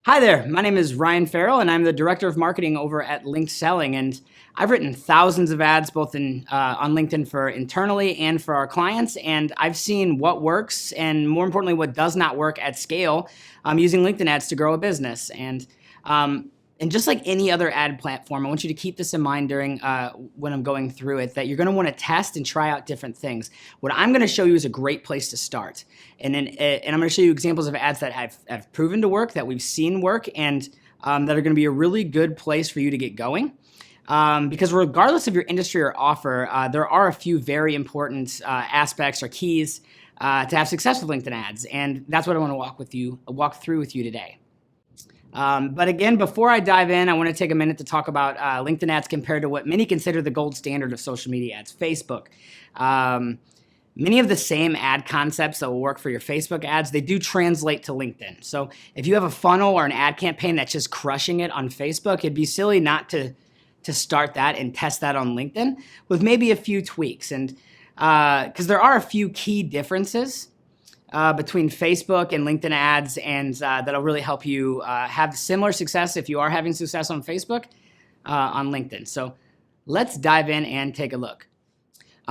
Hi there, my name is Ryan Farrell and I'm the Director of Marketing over at Linked Selling, and I've written thousands of ads both on LinkedIn for internally and for our clients, and I've seen what works and more importantly what does not work at scale using LinkedIn ads to grow a business. And just like any other ad platform, I want you to keep this in mind during when I'm going through it, that you're going to want to test and try out different things. What I'm going to show you is a great place to start. And I'm going to show you examples of ads that have proven to work, that we've seen work, and that are going to be a really good place for you to get going. Because regardless of your industry or offer, there are a few very important aspects or keys to have success with LinkedIn ads. And that's what I want to walk through with you today. But again, before I dive in, I want to take a minute to talk about LinkedIn ads compared to what many consider the gold standard of social media ads, Facebook. Many of the same ad concepts that will work for your Facebook ads, they do translate to LinkedIn. So if you have a funnel or an ad campaign that's just crushing it on Facebook, it'd be silly not to start that and test that on LinkedIn with maybe a few tweaks. And because there are a few key differences between Facebook and LinkedIn ads, and that'll really help you have similar success if you are having success on Facebook on LinkedIn. So let's dive in and take a look.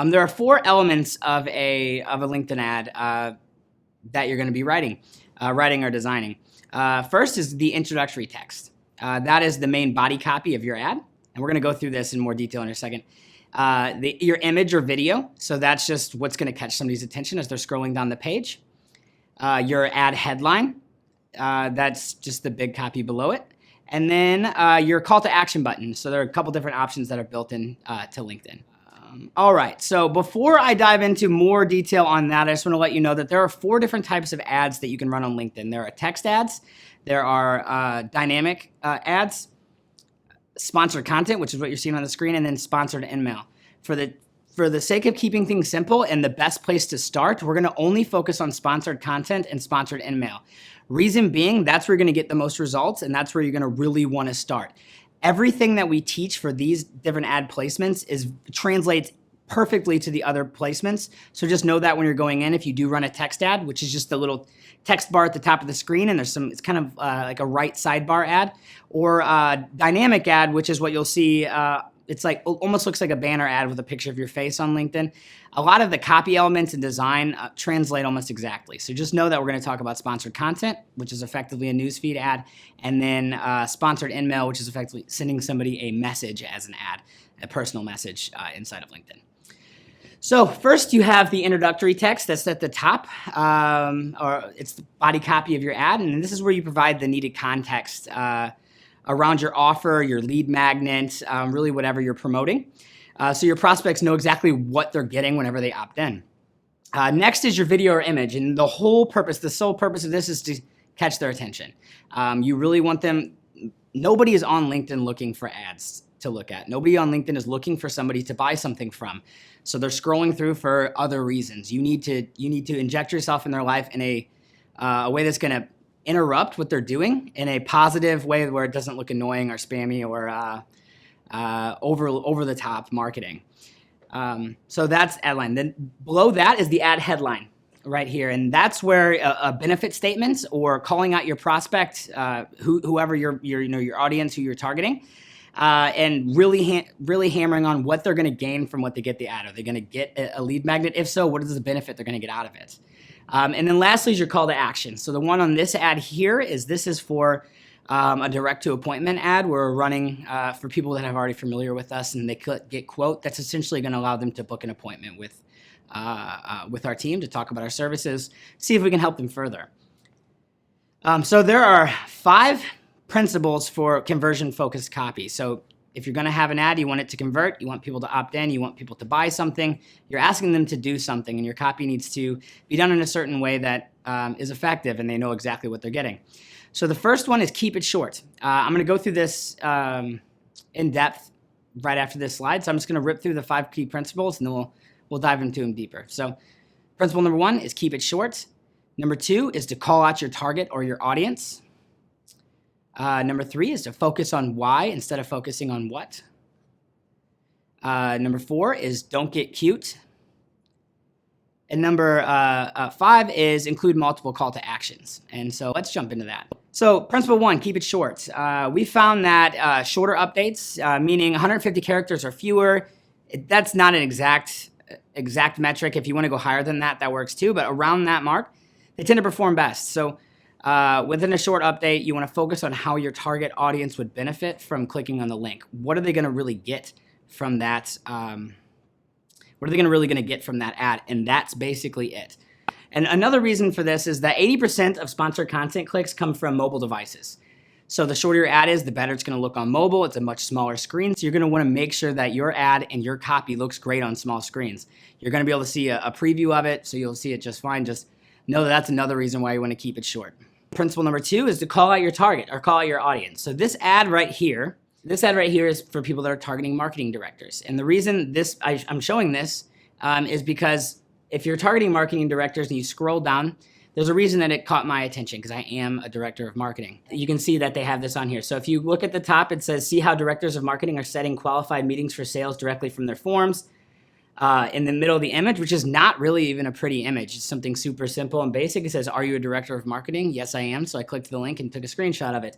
There are four elements of a LinkedIn ad that you're going to be writing or designing. First is the introductory text. That is the main body copy of your ad, and we're going to go through this in more detail in a second. Your image or video, so that's just what's going to catch somebody's attention as they're scrolling down the page. Your ad headline, that's just the big copy below it. And then your call to action button. So there are a couple different options that are built in to LinkedIn. All right, so before I dive into more detail on that, I just want to let you know that there are four different types of ads that you can run on LinkedIn. There are text ads, there are dynamic ads, sponsored content, which is what you're seeing on the screen, and then sponsored email. For the sake of keeping things simple and the best place to start, we're going to only focus on sponsored content and sponsored email. Reason being, that's where you're going to get the most results, and that's where you're going to really want to start. Everything that we teach for these different ad placements translates perfectly to the other placements. So just know that when you're going in, if you do run a text ad, which is just the little text bar at the top of the screen, and it's kind of like a right sidebar ad, or dynamic ad, which is what you'll see. It's like almost looks like a banner ad with a picture of your face on LinkedIn. A lot of the copy elements and design translate almost exactly. So just know that we're going to talk about sponsored content, which is effectively a newsfeed ad, and then sponsored email, which is effectively sending somebody a message as an ad, a personal message inside of LinkedIn. So first you have the introductory text that's at the top, or it's the body copy of your ad, and this is where you provide the needed context around your offer, your lead magnet, really whatever you're promoting. So your prospects know exactly what they're getting whenever they opt in. Next is your video or image, and the sole purpose of this is to catch their attention. You really want them, nobody is on LinkedIn looking for ads to look at. Nobody on LinkedIn is looking for somebody to buy something from. So they're scrolling through for other reasons. You need to inject yourself in their life in a way that's going to interrupt what they're doing in a positive way where it doesn't look annoying or spammy or over the top marketing. So that's ad line. Then below that is the ad headline right here, and that's where a benefit statement or calling out your prospect, whoever your audience, who you're targeting, and really hammering on what they're going to gain from what they get the ad. Are they going to get a lead magnet? If so, what is the benefit they're going to get out of it? And then lastly is your call to action. So the one on this ad here this is for a direct to appointment ad we're running for people that are already familiar with us and they get quote. That's essentially going to allow them to book an appointment with our team to talk about our services, see if we can help them further. So there are 5 principles for conversion focused copy. So if you're going to have an ad, you want it to convert, you want people to opt in, you want people to buy something, you're asking them to do something, and your copy needs to be done in a certain way that is effective and they know exactly what they're getting. So the first one is keep it short. I'm going to go through this in depth right after this slide, so I'm just going to rip through the 5 key principles and then we'll dive into them deeper. So principle number 1 is keep it short. Number 2 is to call out your target or your audience. Number 3 is to focus on why instead of focusing on what. Number 4 is don't get cute. And number 5 is include multiple call to actions. And so let's jump into that. So principle one, keep it short. We found that shorter updates, meaning 150 characters or fewer, that's not an exact metric. If you want to go higher than that, that works too. But around that mark, they tend to perform best. So within a short update, you want to focus on how your target audience would benefit from clicking on the link. What are they going to really get from that? What are they really going to get from that ad? And that's basically it. And another reason for this is that 80% of sponsored content clicks come from mobile devices. So the shorter your ad is, the better it's going to look on mobile. It's a much smaller screen, so you're going to want to make sure that your ad and your copy looks great on small screens. You're going to be able to see a preview of it, so you'll see it just fine. Just know that that's another reason why you want to keep it short. Principle number two is to call out your target or call out your audience. So this ad right here is for people that are targeting marketing directors. And the reason I'm showing this is because if you're targeting marketing directors and you scroll down, there's a reason that it caught my attention because I am a director of marketing. You can see that they have this on here. So if you look at the top, it says, see how directors of marketing are setting qualified meetings for sales directly from their forms. In the middle of the image, which is not really even a pretty image. It's something super simple and basic. It says, are you a director of marketing? Yes, I am. So I clicked the link and took a screenshot of it.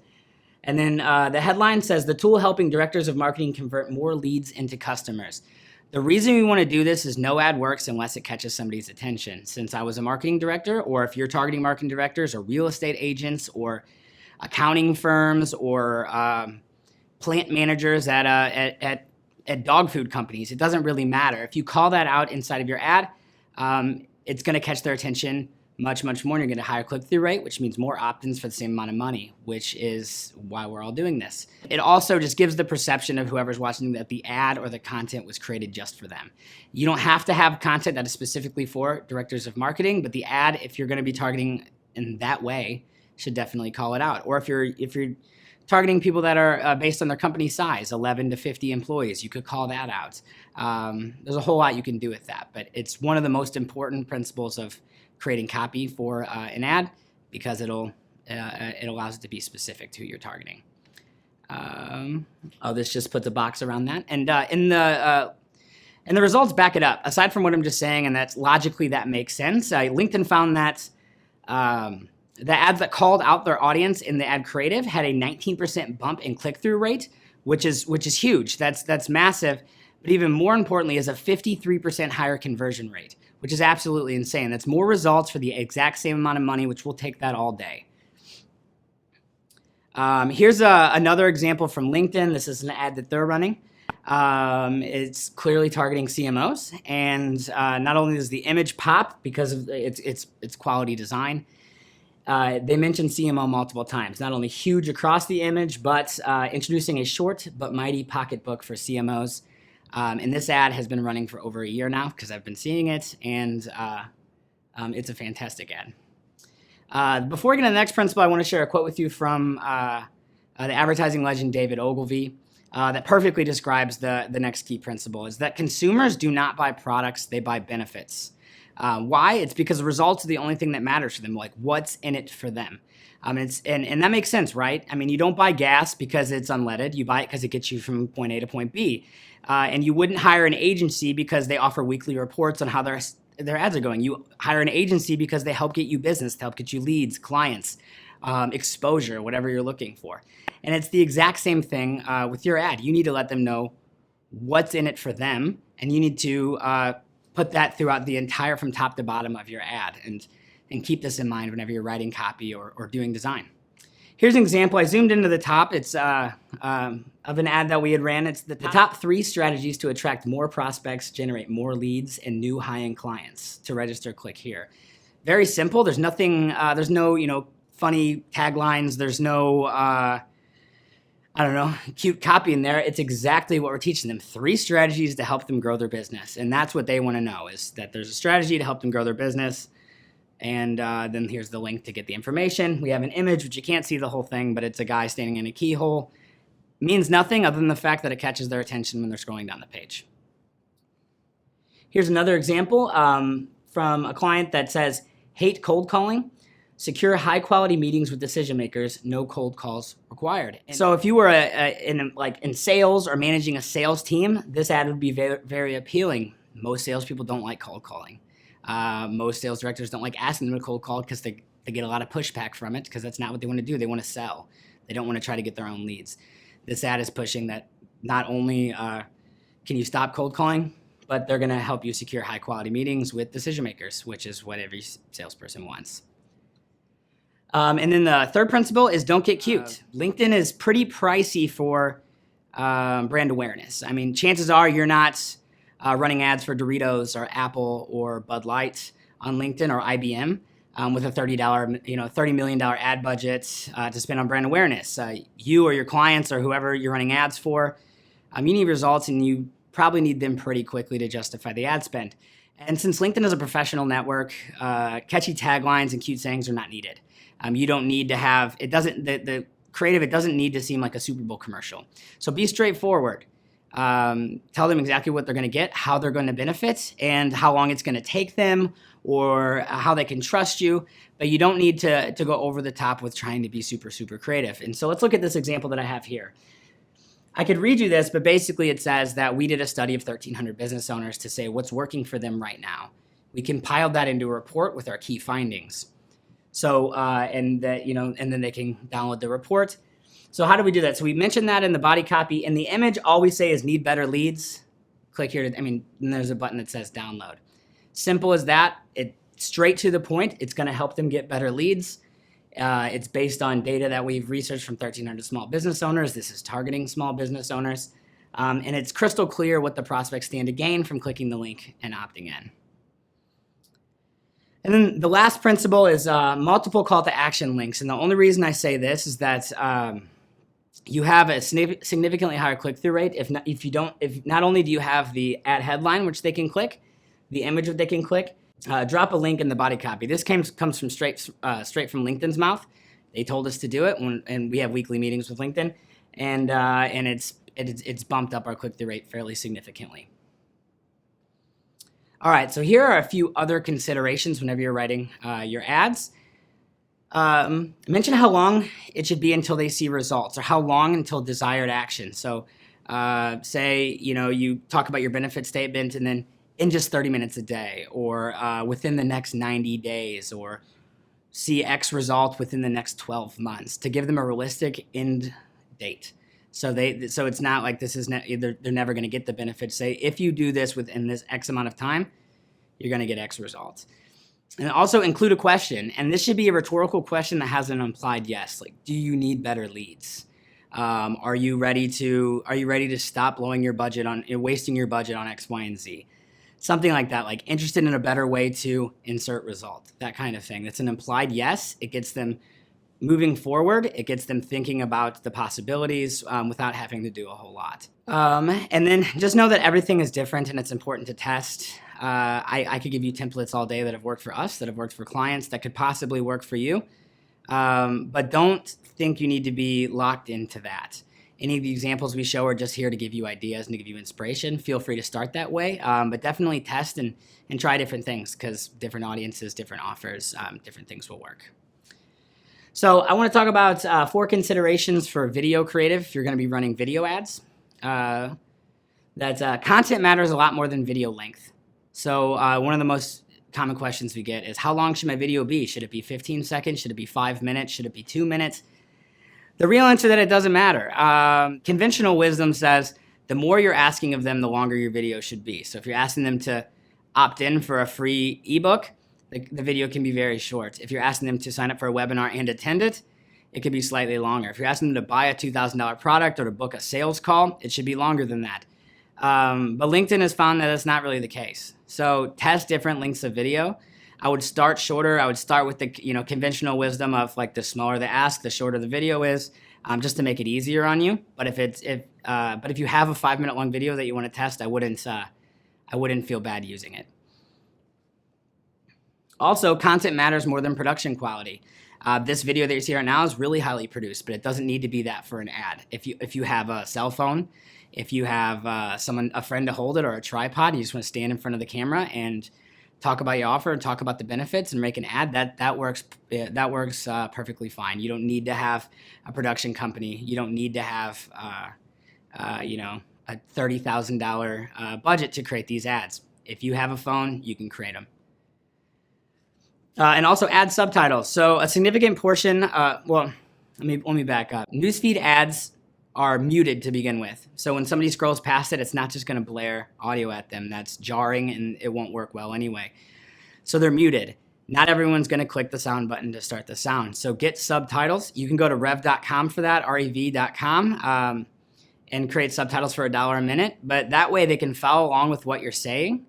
And then the headline says, the tool helping directors of marketing convert more leads into customers. The reason we want to do this is no ad works unless it catches somebody's attention. Since I was a marketing director, or if you're targeting marketing directors or real estate agents or accounting firms or plant managers at dog food companies, it doesn't really matter. If you call that out inside of your ad, it's going to catch their attention much, much more. And you're going to get a higher click-through rate, which means more opt-ins for the same amount of money, which is why we're all doing this. It also just gives the perception of whoever's watching that the ad or the content was created just for them. You don't have to have content that is specifically for directors of marketing, but the ad, if you're going to be targeting in that way, should definitely call it out. Or if you're targeting people that are based on their company size, 11 to 50 employees, you could call that out. There's a whole lot you can do with that, but it's one of the most important principles of creating copy for an ad because it allows it to be specific to who you're targeting. This just puts a box around that, and the results back it up. Aside from what I'm just saying, and that's logically that makes sense. LinkedIn found that the ads that called out their audience in the ad creative had a 19% bump in click-through rate, which is huge. That's massive. But even more importantly is a 53% higher conversion rate, which is absolutely insane. That's more results for the exact same amount of money, which will take that all day. Here's another example from LinkedIn. This is an ad that they're running. It's clearly targeting CMOs, and not only does the image pop because of its quality design, they mentioned CMO multiple times. Not only huge across the image, but introducing a short but mighty pocketbook for CMOs. And this ad has been running for over a year now because I've been seeing it, and it's a fantastic ad. Before we get to the next principle, I want to share a quote with you from the advertising legend David Ogilvy that perfectly describes the next key principle, is that consumers do not buy products, they buy benefits. Why? It's because the results are the only thing that matters to them, like what's in it for them. And that makes sense, right? I mean, you don't buy gas because it's unleaded. You buy it because it gets you from point A to point B. And you wouldn't hire an agency because they offer weekly reports on how their ads are going. You hire an agency because they help get you business, they help get you leads, clients, exposure, whatever you're looking for. And it's the exact same thing with your ad. You need to let them know what's in it for them, and you need to put that throughout the entire, from top to bottom of your ad, and keep this in mind whenever you're writing copy or doing design. Here's an example. I zoomed into the top. It's of an ad that we had ran. It's the top 3 strategies to attract more prospects, generate more leads, and new high-end clients. To register, click here. Very simple. There's nothing. There's no funny taglines. There's no cute copy in there. It's exactly what we're teaching them. 3 strategies to help them grow their business, and that's what they want to know, is that there's a strategy to help them grow their business. And then here's the link to get the information. We have an image, which you can't see the whole thing, but it's a guy standing in a keyhole. It means nothing other than the fact that it catches their attention when they're scrolling down the page. Here's another example from a client that says, hate cold calling, secure high-quality meetings with decision makers, no cold calls required. So if you were in sales or managing a sales team, this ad would be very, very appealing. Most salespeople don't like cold calling. Most sales directors don't like asking them to cold call because They get a lot of pushback from it because that's not what they want to do. They want to sell. They don't want to try to get their own leads. This ad is pushing that not only can you stop cold calling, but they're going to help you secure high quality meetings with decision makers, which is what every salesperson wants. And then the third principle is don't get cute. LinkedIn is pretty pricey for brand awareness. I mean, chances are you're not running ads for Doritos or Apple or Bud Light on LinkedIn or IBM with a $30 million ad budget to spend on brand awareness. You or your clients or whoever you're running ads for, you need results, and you probably need them pretty quickly to justify the ad spend. And since LinkedIn is a professional network, catchy taglines and cute sayings are not needed. You don't need to have, the creative, it doesn't need to seem like a Super Bowl commercial. So be straightforward. Tell them exactly what they're going to get, how they're going to benefit, and how long it's going to take them, or how they can trust you. But you don't need to go over the top with trying to be super, super creative. And so let's look at this example that I have here. I could read you this, but basically it says that we did a study of 1,300 business owners to say what's working for them right now. We compiled that into a report with our key findings. So, and then they can download the report. So how do we do that? So we mentioned that in the body copy. In the image, all we say is need better leads. Click here and there's a button that says download. Simple as that. It's straight to the point. It's going to help them get better leads. It's based on data that we've researched from 1,300 small business owners. This is targeting small business owners. And it's crystal clear what the prospects stand to gain from clicking the link and opting in. And then the last principle is multiple call to action links. And the only reason I say this is that you have a significantly higher click-through rate if not only do you have the ad headline, which they can click, the image that they can click, drop a link in the body copy. This comes from straight from LinkedIn's mouth. They told us to do it, and we have weekly meetings with LinkedIn, and it's bumped up our click-through rate fairly significantly. All right, so here are a few other considerations whenever you're writing your ads. Mention how long it should be until they see results, or how long until desired action. So say, you talk about your benefit statement and then in just 30 minutes a day, or within the next 90 days, or see X result within the next 12 months, to give them a realistic end date. So it's not like they're never going to get the benefit. Say, if you do this within this X amount of time, you're going to get X results. And also include a question, and this should be a rhetorical question that has an implied yes. Like, do you need better leads? Are you ready to stop wasting your budget on X, Y, and Z? Something like that, like interested in a better way to insert result, that kind of thing. That's an implied yes. It gets them moving forward. It gets them thinking about the possibilities without having to do a whole lot. And then just know that everything is different and it's important to test. I could give you templates all day that have worked for us, that have worked for clients, that could possibly work for you. But don't think you need to be locked into that. Any of the examples we show are just here to give you ideas and to give you inspiration. Feel free to start that way, but definitely test and try different things, because different audiences, different offers, different things will work. So I want to talk about 4 considerations for video creative if you're going to be running video ads. Content matters a lot more than video length. So one of the most common questions we get is, how long should my video be? Should it be 15 seconds? Should it be 5 minutes? Should it be 2 minutes? The real answer is that it doesn't matter. Conventional wisdom says the more you're asking of them, the longer your video should be. So if you're asking them to opt in for a free ebook, the video can be very short. If you're asking them to sign up for a webinar and attend it, it could be slightly longer. If you're asking them to buy a $2,000 product or to book a sales call, it should be longer than that. But LinkedIn has found that that's not really the case. So test different lengths of video. I would start shorter. I would start with the conventional wisdom of like the smaller the ask, the shorter the video is, just to make it easier on you. But if you have a 5-minute long video that you want to test, I wouldn't feel bad using it. Also, content matters more than production quality. This video that you see right now is really highly produced, but it doesn't need to be that for an ad. If you have a cell phone, if you have a friend to hold it, or a tripod, you just want to stand in front of the camera and talk about your offer and talk about the benefits and make an ad, that works perfectly fine. You don't need to have a production company. You don't need to have a $30,000 budget to create these ads. If you have a phone, you can create them. And also add subtitles. So a significant portion, well, let me back up. Newsfeed ads are muted to begin with. So when somebody scrolls past it, it's not just gonna blare audio at them. That's jarring and it won't work well anyway. So they're muted. Not everyone's gonna click the sound button to start the sound. So get subtitles. You can go to rev.com for that, rev.com, and create subtitles for $1 a minute. But that way they can follow along with what you're saying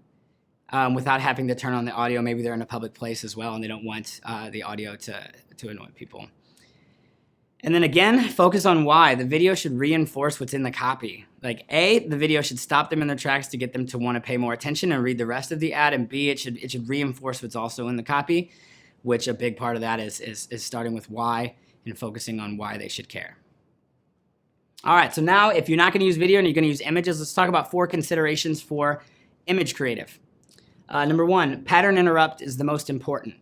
without having to turn on the audio. Maybe they're in a public place as well and they don't want the audio to annoy people. And then again, focus on why. The video should reinforce what's in the copy. Like A, the video should stop them in their tracks to get them to want to pay more attention and read the rest of the ad. And B, it should reinforce what's also in the copy, which a big part of that is starting with why and focusing on why they should care. All right, so now if you're not gonna use video and you're gonna use images, let's talk about 4 considerations for image creative. Number 1, pattern interrupt is the most important.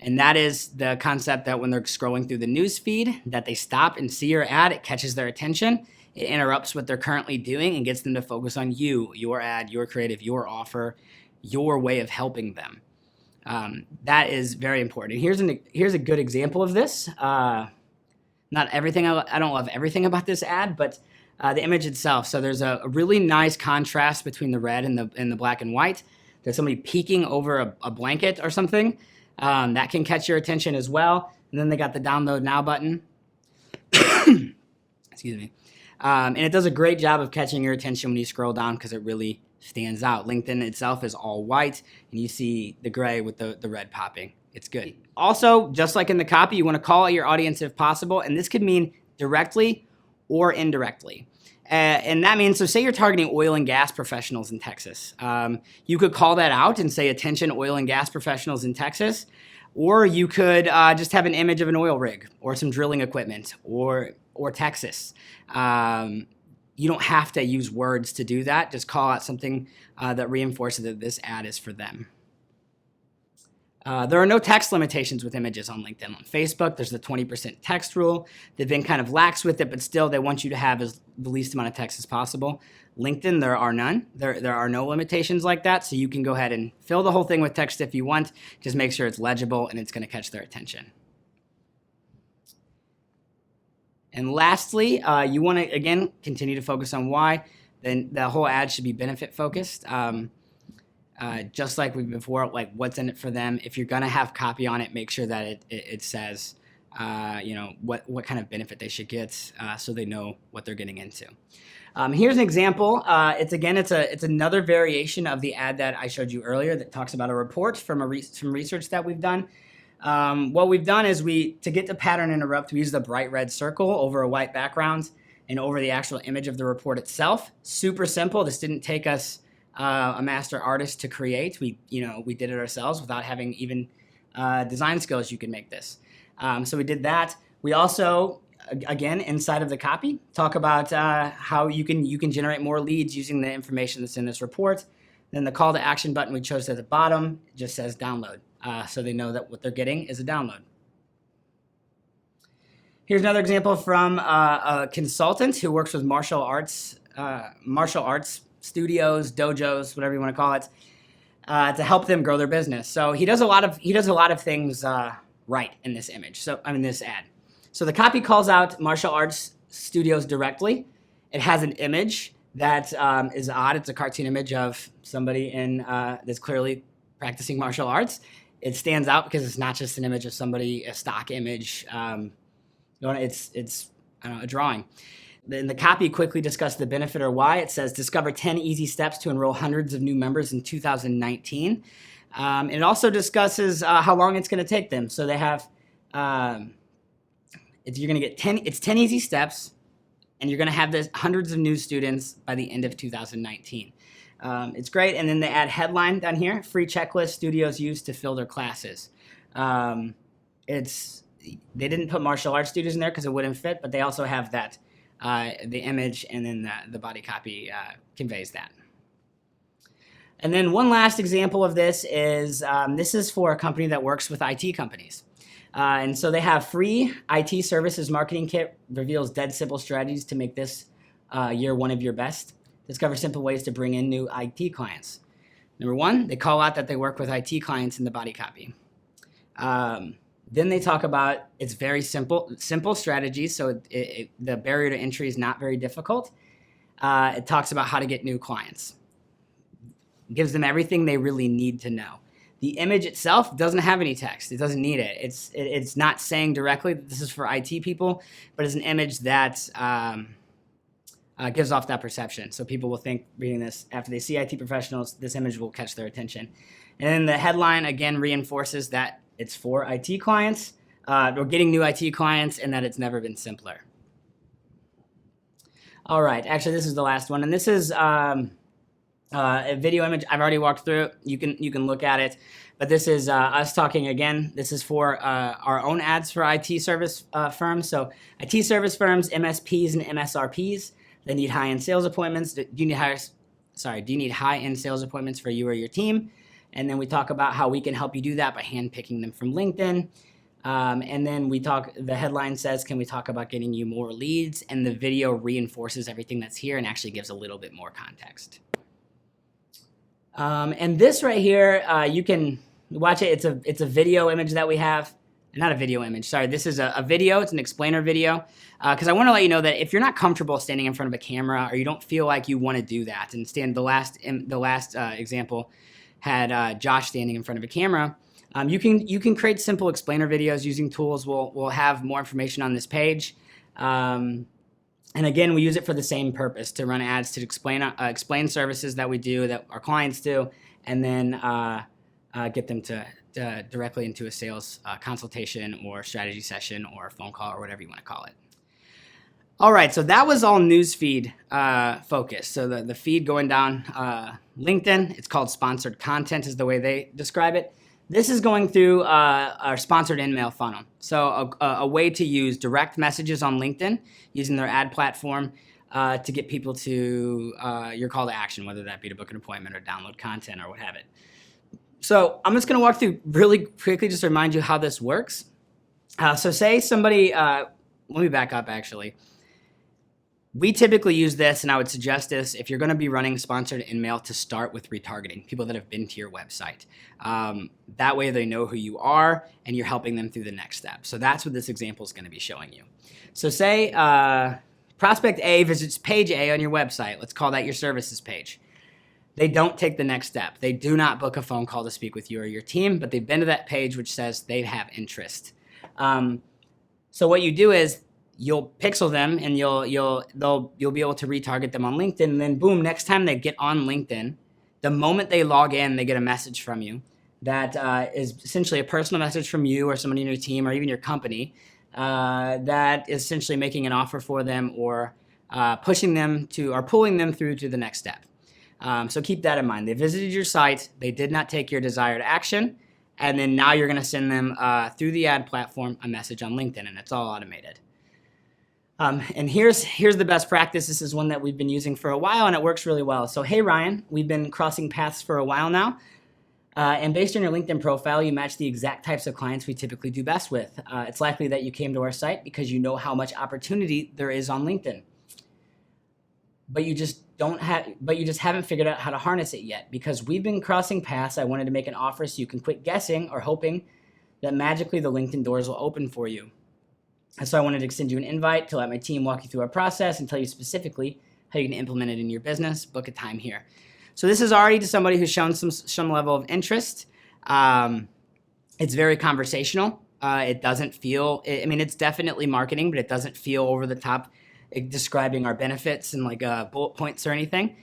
And that is the concept that when they're scrolling through the news feed, that they stop and see your ad, it catches their attention, it interrupts what they're currently doing and gets them to focus on you, your ad, your creative, your offer, your way of helping them. That is very important. And here's a good example of this. Not everything, I don't love everything about this ad, but the image itself. So there's a really nice contrast between the red and the black and white. There's somebody peeking over a blanket or something. That can catch your attention as well. And then they got the download now button. Excuse me. And it does a great job of catching your attention when you scroll down because it really stands out. LinkedIn itself is all white and you see the gray with the red popping. It's good. Also, just like in the copy, you want to call out your audience if possible. And this could mean directly or indirectly. And that means, so say you're targeting oil and gas professionals in Texas. You could call that out and say, attention oil and gas professionals in Texas. Or you could just have an image of an oil rig or some drilling equipment or Texas. You don't have to use words to do that. Just call out something that reinforces that this ad is for them. There are no text limitations with images on LinkedIn. On Facebook, there's the 20% text rule. They've been kind of lax with it, but still they want you to have the least amount of text as possible. LinkedIn, there are none. There are no limitations like that, so you can go ahead and fill the whole thing with text if you want. Just make sure it's legible and it's going to catch their attention. And lastly, you want to, again, continue to focus on why. Then the whole ad should be benefit focused. Just like we've before, like what's in it for them. If you're gonna have copy on it, make sure that it says, you know, what kind of benefit they should get, so they know what they're getting into. Here's an example. It's another variation of the ad that I showed you earlier that talks about a report from research that we've done. What we've done is to get the pattern interrupt, we use the bright red circle over a white background and over the actual image of the report itself. Super simple. This didn't take us a master artist to create. We did it ourselves without having even design skills. You can make this. So we did that. We also, again, inside of the copy, talk about how you can generate more leads using the information that's in this report. Then the call to action button we chose at the bottom just says download. So they know that what they're getting is a download. Here's another example from a consultant who works with martial arts studios, dojos, whatever you want to call it, to help them grow their business. So he does a lot of things right in this image. This ad. So the copy calls out martial arts studios directly. It has an image that is odd. It's a cartoon image of somebody that's clearly practicing martial arts. It stands out because it's not just an image of somebody, a stock image. It's a drawing. In the copy, quickly discuss the benefit or why. It says, discover 10 easy steps to enroll hundreds of new members in 2019. And it also discusses how long it's going to take them. So they have, you're going to get 10 easy steps, and you're going to have this hundreds of new students by the end of 2019. It's great. And then they add headline down here, free checklist studios use to fill their classes. They didn't put martial arts studios in there because it wouldn't fit, but they also have that. The image and then the body copy conveys that. And then one last example of this is for a company that works with IT companies. And so they have free IT services marketing kit, reveals dead simple strategies to make this year one of your best. Discover simple ways to bring in new IT clients. Number 1, they call out that they work with IT clients in the body copy. Then they talk about it's very simple strategies, so the barrier to entry is not very difficult. It talks about how to get new clients. It gives them everything they really need to know. The image itself doesn't have any text. It doesn't need it. It's not saying directly that this is for IT people, but it's an image that gives off that perception. So people will think, reading this, after they see IT professionals, this image will catch their attention. And then the headline, again, reinforces that it's for IT clients, or getting new IT clients, and that it's never been simpler. All right, actually, this is the last one, and this is a video image. I've already walked through it. You can look at it, but this is us talking again. This is for our own ads for IT service firms. So IT service firms, MSPs, and MSRPs. They need high-end sales appointments. Do you need high-end sales appointments for you or your team? And then we talk about how we can help you do that by handpicking them from LinkedIn. And then the headline says, can we talk about getting you more leads? And the video reinforces everything that's here and actually gives a little bit more context. And this right here, you can watch it. It's a video image that we have. Not a video image, sorry. This is a video. It's an explainer video. Because I want to let you know that if you're not comfortable standing in front of a camera, or you don't feel like you want to do that, and the last example had Josh standing in front of a camera, you can create simple explainer videos using tools. We'll have more information on this page. And again, we use it for the same purpose, to run ads to explain services that we do, that our clients do, and then get them to directly into a sales consultation or strategy session or a phone call or whatever you want to call it. All right, so that was all newsfeed focused. So the feed going down LinkedIn, it's called sponsored content is the way they describe it. This is going through our sponsored in-mail funnel. So a way to use direct messages on LinkedIn using their ad platform to get people to your call to action, whether that be to book an appointment or download content or what have it. So I'm just going to walk through really quickly just to remind you how this works. So say somebody, let me back up actually. We typically use this, and I would suggest this if you're going to be running sponsored in-mail, to start with retargeting, people that have been to your website. That way they know who you are, and you're helping them through the next step. So that's what this example is going to be showing you. So say prospect A visits page A on your website. Let's call that your services page. They don't take the next step. They do not book a phone call to speak with you or your team, but they've been to that page which says they have interest. So what you do is you'll pixel them, and you'll be able to retarget them on LinkedIn, and then boom, next time they get on LinkedIn, the moment they log in, they get a message from you that is essentially a personal message from you or somebody in your team or even your company that is essentially making an offer for them, or pushing them to, or pulling them through to the next step. So keep that in mind. They visited your site, they did not take your desired action, and then now you're going to send them through the ad platform a message on LinkedIn, and it's all automated. And here's the best practice. This is one that we've been using for a while, and it works really well. So, hey Ryan, we've been crossing paths for a while now, and based on your LinkedIn profile, you match the exact types of clients we typically do best with. It's likely that you came to our site because you know how much opportunity there is on LinkedIn, but you just haven't figured out how to harness it yet. Because we've been crossing paths, I wanted to make an offer so you can quit guessing or hoping that magically the LinkedIn doors will open for you. And so I wanted to extend you an invite to let my team walk you through our process and tell you specifically how you can implement it in your business. Book a time here. So this is already to somebody who's shown some level of interest. It's very conversational. It doesn't feel, I mean, it's definitely marketing, but it doesn't feel over the top, describing our benefits and like bullet points or anything.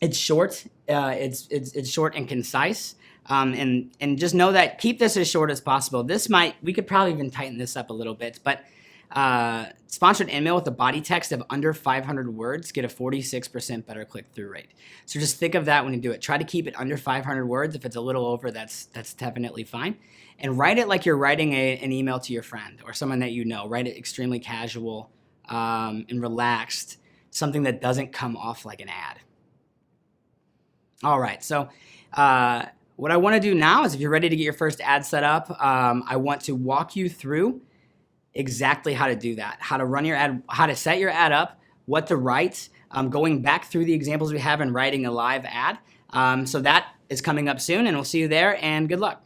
It's short. It's short and concise. And just know that, keep this as short as possible. We could probably even tighten this up a little bit, but sponsored email with a body text of under 500 words get a 46% better click-through rate. So just think of that when you do it. Try to keep it under 500 words. If it's a little over, that's definitely fine. And write it like you're writing an email to your friend or someone that you know. Write it extremely casual and relaxed, something that doesn't come off like an ad. All right, so what I want to do now is, if you're ready to get your first ad set up, I want to walk you through exactly how to do that, how to run your ad, how to set your ad up, what to write, going back through the examples we have and writing a live ad. So that is coming up soon, and we'll see you there, and good luck.